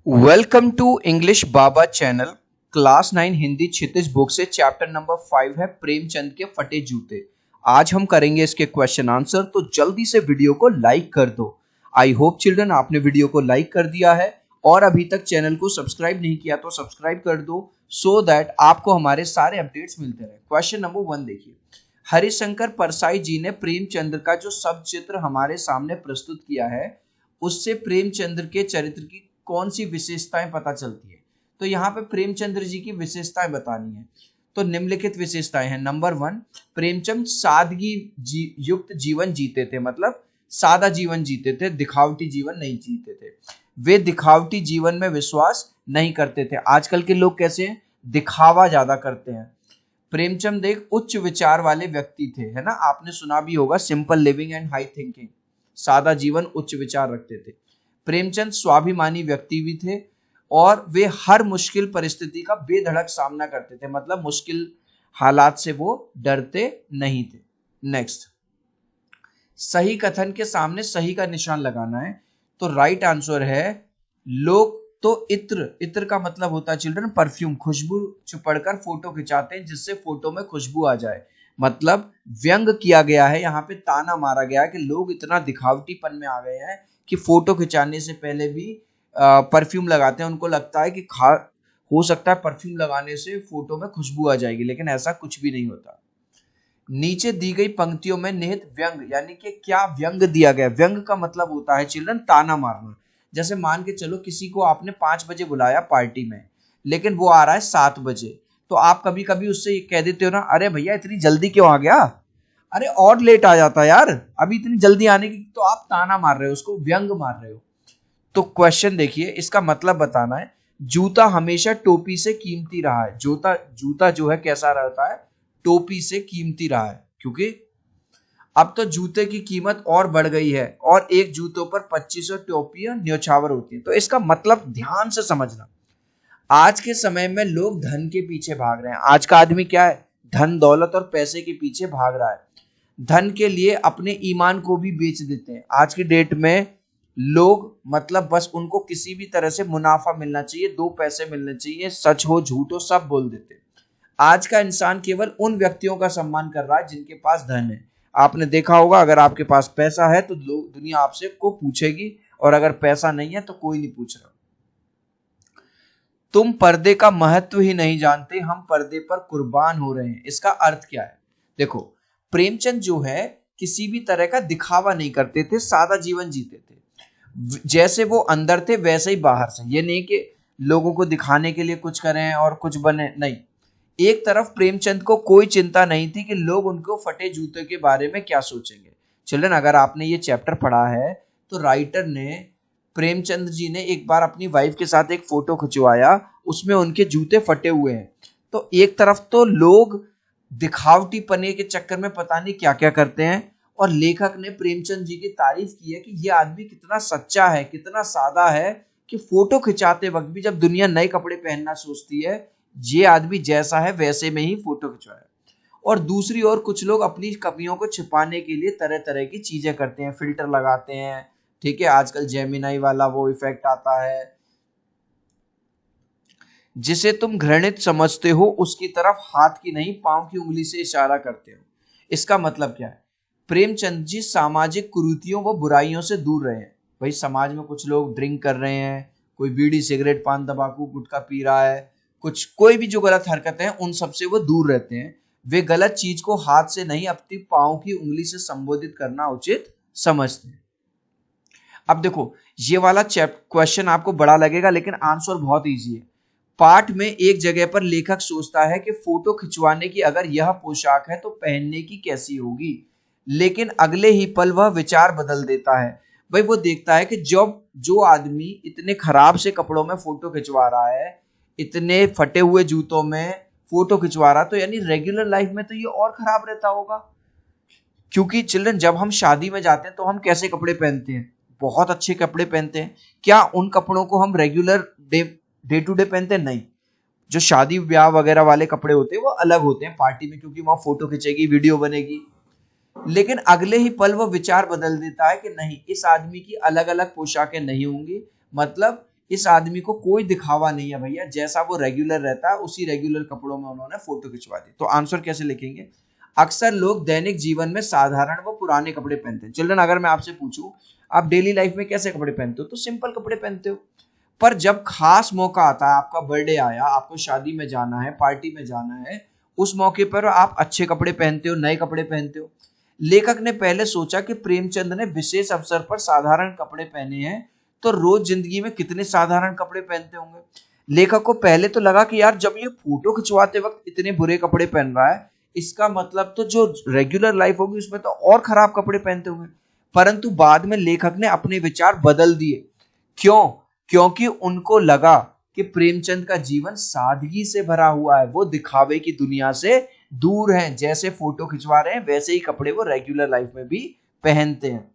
Welcome to English Baba channel. Class 9 Hindi Kshitij book से chapter number 5 है प्रेमचंद के फटे जूते। आज हम करेंगे इसके क्वेश्चन आंसर, तो जल्दी से वीडियो को लाइक कर दो। आई होप चिल्ड्रन आपने वीडियो को लाइक कर दिया है और अभी तक चैनल को सब्सक्राइब नहीं किया तो सब्सक्राइब कर दो सो दैट आपको हमारे सारे अपडेट्स मिलते रहे। क्वेश्चन नंबर 1 देखिए, हरिशंकर परसाई जी ने प्रेमचंद का जो सब चित्र हमारे सामने प्रस्तुत किया है उससे प्रेमचंद के चरित्र की कौन सी विशेषताएं पता चलती है। तो यहाँ पे प्रेमचंद्र जी की विशेषताएं बतानी है। तो निम्नलिखित विशेषताएं हैं। नंबर 1, प्रेमचंद सादगी युक्त जीवन जीते थे, मतलब सादा जीवन जीते थे, दिखावटी जीवन नहीं जीते थे। वे दिखावटी जीवन में विश्वास नहीं करते थे। आजकल के लोग कैसे हैं, दिखावा ज्यादा करते हैं। प्रेमचंद एक उच्च विचार वाले व्यक्ति थे, है ना, आपने सुना भी होगा, simple living and high thinking. सादा जीवन, उच्च विचार रखते थे। प्रेमचंद स्वाभिमानी व्यक्ति भी थे और वे हर मुश्किल परिस्थिति का बेधड़क सामना करते थे, मतलब मुश्किल हालात से वो डरते नहीं थे। नेक्स्ट, सही कथन के सामने सही का निशान लगाना है। तो राइट आंसर है लोग तो इत्र का मतलब होता है चिल्ड्रन परफ्यूम, खुशबू छुपड़कर फोटो खिंचाते हैं जिससे फोटो में खुशबू आ जाए। मतलब व्यंग किया गया है, यहाँ पे ताना मारा गया है कि लोग इतना दिखावटीपन में आ गए हैं कि फोटो खिंचाने से पहले भी परफ्यूम लगाते हैं। उनको लगता है कि हो सकता है परफ्यूम लगाने से फोटो में खुशबू आ जाएगी, लेकिन ऐसा कुछ भी नहीं होता। नीचे दी गई पंक्तियों में निहित व्यंग यानी कि क्या व्यंग दिया गया। व्यंग का मतलब होता है चिल्ड्रन ताना मारना। जैसे मान के चलो किसी को आपने 5 बजे बुलाया पार्टी में, लेकिन वो आ रहा है 7 बजे, तो आप कभी कभी उससे कह देते हो ना, अरे भैया इतनी जल्दी क्यों आ गया, अरे और लेट आ जाता यार, अभी इतनी जल्दी आने की। तो आप ताना मार रहे हो, उसको व्यंग मार रहे हो। तो क्वेश्चन देखिए, इसका मतलब बताना है। जूता हमेशा टोपी से कीमती रहा है। जूता जो है कैसा रहता है, टोपी से कीमती रहा है, क्योंकि अब तो जूते की कीमत और बढ़ गई है और एक जूतों पर 2500 टोपियां न्योछावर होती है। तो इसका मतलब ध्यान से समझना, आज के समय में लोग धन के पीछे भाग रहे हैं। आज का आदमी क्या है, धन दौलत और पैसे के पीछे भाग रहा है। धन के लिए अपने ईमान को भी बेच देते हैं। आज की डेट में लोग, मतलब बस उनको किसी भी तरह से मुनाफा मिलना चाहिए, 2 पैसे मिलने चाहिए, सच हो झूठ हो सब बोल देते हैं। आज का इंसान केवल उन व्यक्तियों का सम्मान कर रहा है जिनके पास धन है। आपने देखा होगा, अगर आपके पास पैसा है तो लोग, दुनिया आपसे को पूछेगी, और अगर पैसा नहीं है तो कोई नहीं पूछ रहा। तुम पर्दे का महत्व ही नहीं जानते, हम पर्दे पर कुर्बान हो रहे हैं। इसका अर्थ क्या है, देखो, प्रेमचंद जो है किसी भी तरह का दिखावा नहीं करते थे, सादा जीवन जीते थे। जैसे वो अंदर थे वैसे ही बाहर से। ये नहीं कि लोगों को दिखाने के लिए कुछ करें और कुछ बने, नहीं। एक तरफ प्रेमचंद को कोई चिंता नहीं थी कि लोग उनको फटे जूते के बारे में क्या सोचेंगे। चिल्ड्रन, अगर आपने ये चैप्टर पढ़ा है तो राइटर ने, प्रेमचंद जी ने एक बार अपनी वाइफ के साथ एक फोटो खिंचवाया, उसमें उनके जूते फटे हुए हैं। तो एक तरफ तो लोग दिखावटी पने के चक्कर में पता नहीं क्या क्या करते हैं, और लेखक ने प्रेमचंद जी की तारीफ की है कि ये आदमी कितना सच्चा है, कितना सादा है, कि फोटो खिंचाते वक्त भी जब दुनिया नए कपड़े पहनना सोचती है, ये आदमी जैसा है वैसे में ही फोटो खिंचवाया। और दूसरी ओर कुछ लोग अपनी कमियों को छिपाने के लिए तरह तरह की चीजें करते हैं, फिल्टर लगाते हैं, ठीक है, आजकल जेमिनाई वाला वो इफेक्ट आता है, जिसे तुम घृणित समझते हो उसकी तरफ हाथ की नहीं पांव की उंगली से इशारा करते हो। इसका मतलब क्या है, प्रेमचंद जी सामाजिक कुरीतियों व बुराइयों से दूर रहे हैं। भाई समाज में कुछ लोग ड्रिंक कर रहे हैं, कोई बीड़ी सिगरेट पान तंबाकू गुटखा पी रहा है, कुछ कोई भी जो गलत हरकतें हैं उन सब से वो दूर रहते हैं। वे गलत चीज को हाथ से नहीं अपनी पांव की उंगली से संबोधित करना उचित समझते हैं। अब देखो, ये वाला क्वेश्चन आपको बड़ा लगेगा लेकिन आंसर बहुत इजी है। पाठ में एक जगह पर लेखक सोचता है कि फोटो खिंचवाने की अगर यह पोशाक है तो पहनने की कैसी होगी, लेकिन अगले ही पल वह विचार बदल देता है। भाई वो देखता है कि जब जो आदमी इतने खराब से कपड़ों में फोटो खिंचवा रहा है, इतने फटे हुए जूतों में फोटो खिंचवा रहा, तो यानी रेगुलर लाइफ में तो ये और खराब रहता होगा। क्योंकि चिल्ड्रन, जब हम शादी में जाते हैं तो हम कैसे कपड़े पहनते हैं, बहुत अच्छे कपड़े पहनते हैं। क्या उन कपड़ों को हम रेगुलर डे टू डे पहनते हैं? नहीं। जो शादी ब्याह वगैरह वाले कपड़े होते हैं वो अलग होते हैं पार्टी में, क्योंकि वहां फोटो खिंचेगी, वीडियो बनेगी। लेकिन अगले ही पल वो विचार बदल देता है कि नहीं, इस आदमी की अलग अलग पोशाकें नहीं होंगी, मतलब इस आदमी को कोई दिखावा नहीं है भैया, जैसा वो रेगुलर रहता है उसी रेगुलर कपड़ों में उन्होंने फोटो खिंचवा दी। तो आंसर कैसे लिखेंगे? अक्सर लोग दैनिक जीवन में साधारण व पुराने कपड़े पहनते हैं। चिल्ड्रन, अगर मैं आपसे पूछूं आप डेली लाइफ में कैसे कपड़े पहनते हो, तो सिंपल कपड़े पहनते हो। पर जब खास मौका आता है, आपका बर्थडे आया, आपको शादी में जाना है, पार्टी में जाना है, उस मौके पर आप अच्छे कपड़े पहनते हो, नए कपड़े पहनते हो। लेखक ने पहले सोचा कि प्रेमचंद ने विशेष अवसर पर साधारण कपड़े पहने हैं, तो रोज जिंदगी में कितने साधारण कपड़े पहनते होंगे। लेखक को पहले तो लगा कि यार जब ये फोटो खिंचवाते वक्त इतने बुरे कपड़े पहन रहा है, इसका मतलब तो जो रेगुलर लाइफ होगी उसमें तो और खराब कपड़े पहनते होंगे। परंतु बाद में लेखक ने अपने विचार बदल दिए। क्यों? क्योंकि उनको लगा कि प्रेमचंद का जीवन सादगी से भरा हुआ है, वो दिखावे की दुनिया से दूर हैं। जैसे फोटो खिंचवा रहे हैं वैसे ही कपड़े वो रेगुलर लाइफ में भी पहनते हैं।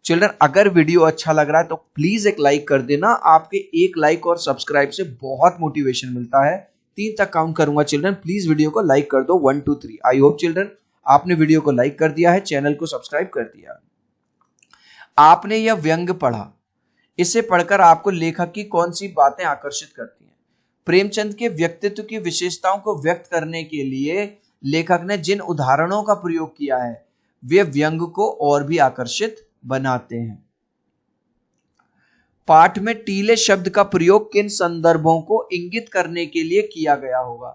चिल्ड्रन, अगर वीडियो अच्छा लग रहा है तो प्लीज एक लाइक कर देना। आपके एक लाइक और सब्सक्राइब से बहुत मोटिवेशन मिलता है। 3 तक काउंट करूंगा चिल्ड्रन, प्लीज वीडियो को लाइक कर दो। 1 2 3। आई होप चिल्ड्रन आपने वीडियो को लाइक कर दिया है, चैनल को सब्सक्राइब कर दिया। आपने यह व्यंग्य पढ़ा, इसे पढ़कर आपको लेखक की कौन सी बातें आकर्षित करती हैं? प्रेमचंद के व्यक्तित्व की विशेषताओं को व्यक्त करने के लिए लेखक ने जिन उदाहरणों का प्रयोग किया है वे व्यंग्य को और भी आकर्षित बनाते हैं। पाठ में टीले शब्द का प्रयोग किन संदर्भों को इंगित करने के लिए किया गया होगा?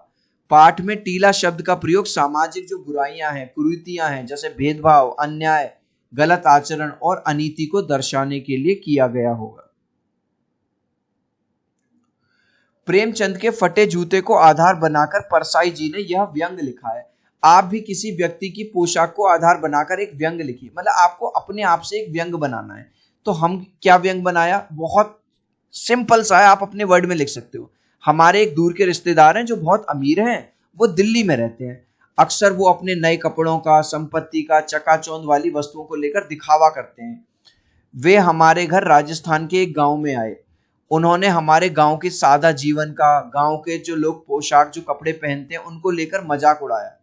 पाठ में टीला शब्द का प्रयोग सामाजिक जो बुराइयां हैं, कुरीतियां हैं, जैसे भेदभाव, अन्याय, गलत आचरण और अनीति को दर्शाने के लिए किया गया होगा। प्रेमचंद के फटे जूते को आधार बनाकर परसाई जी ने यह व्यंग लिखा है। आप भी किसी व्यक्ति की पोशाक को आधार बनाकर एक व्यंग लिखिए। मतलब आपको अपने आप से एक व्यंग बनाना है। तो हम क्या व्यंग बनाया? बहुत सिंपल सा है, आप अपने वर्ड में लिख सकते हो। हमारे एक दूर के रिश्तेदार हैं जो बहुत अमीर हैं, वो दिल्ली में रहते हैं। अक्सर वो अपने नए कपड़ों का, संपत्ति का, चकाचौंध वाली वस्तुओं को लेकर दिखावा करते हैं। वे हमारे घर राजस्थान के एक गांव में आए। उन्होंने हमारे गांव के सादा जीवन का, गांव के जो लोग पोशाक, जो कपड़े पहनते हैं, उनको लेकर मजाक उड़ाया।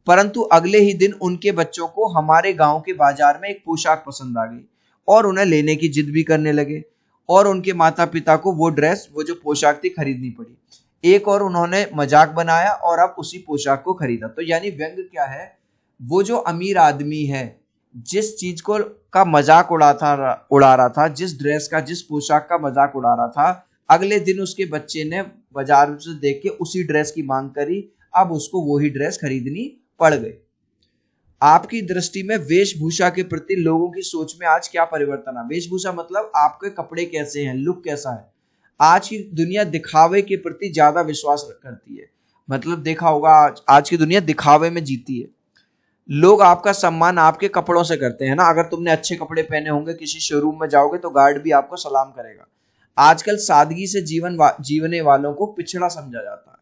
परंतु अगले ही दिन उनके बच्चों को हमारे गांव के बाजार में एक पोशाक पसंद आ गई और उन्हें लेने की जिद भी करने लगे, और उनके माता पिता को वो ड्रेस, वो जो पोशाक थी, खरीदनी पड़ी। एक और उन्होंने मजाक बनाया और अब उसी पोशाक को खरीदा। तो यानी व्यंग्य क्या है? वो जो अमीर आदमी है, जिस चीज को का मजाक उड़ा रहा था, जिस ड्रेस का, जिस पोशाक का मजाक उड़ा रहा था, अगले दिन उसके बच्चे ने बाजार से देख के उसी ड्रेस की मांग करी। अब उसको वही ड्रेस खरीदनी पड़ गई। आपकी दृष्टि में वेशभूषा के प्रति लोगों की सोच में आज क्या परिवर्तन है? वेशभूषा मतलब आपके कपड़े कैसे हैं, लुक कैसा है। आज की दुनिया दिखावे के प्रति ज्यादा विश्वास करती है। मतलब देखा होगा आज की दुनिया दिखावे में जीती है। लोग आपका सम्मान आपके कपड़ों से करते हैं ना। अगर तुमने अच्छे कपड़े पहने होंगे, किसी शोरूम में जाओगे तो गार्ड भी आपको सलाम करेगा। आजकल सादगी से जीवने वालों को पिछड़ा समझा जाता है।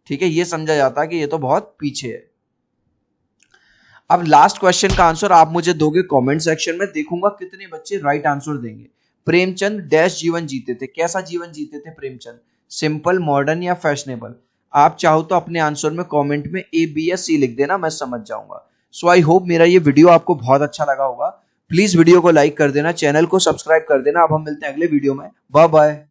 ठीक है, ये समझा जाता है कि ये तो बहुत पीछे है। अब लास्ट क्वेश्चन का आंसर आप मुझे दोगे कमेंट सेक्शन में। देखूंगा कितने बच्चे राइट आंसर देंगे। प्रेमचंद डैश जीवन जीते थे। कैसा जीवन जीते थे प्रेमचंद? सिंपल, मॉडर्न या फैशनेबल? आप चाहो तो अपने आंसर में कमेंट में A, B या C लिख देना, मैं समझ जाऊंगा। सो आई होप मेरा ये वीडियो आपको बहुत अच्छा लगा होगा। प्लीज वीडियो को लाइक कर देना, चैनल को सब्सक्राइब कर देना। अब हम मिलते हैं अगले वीडियो में। Bye bye.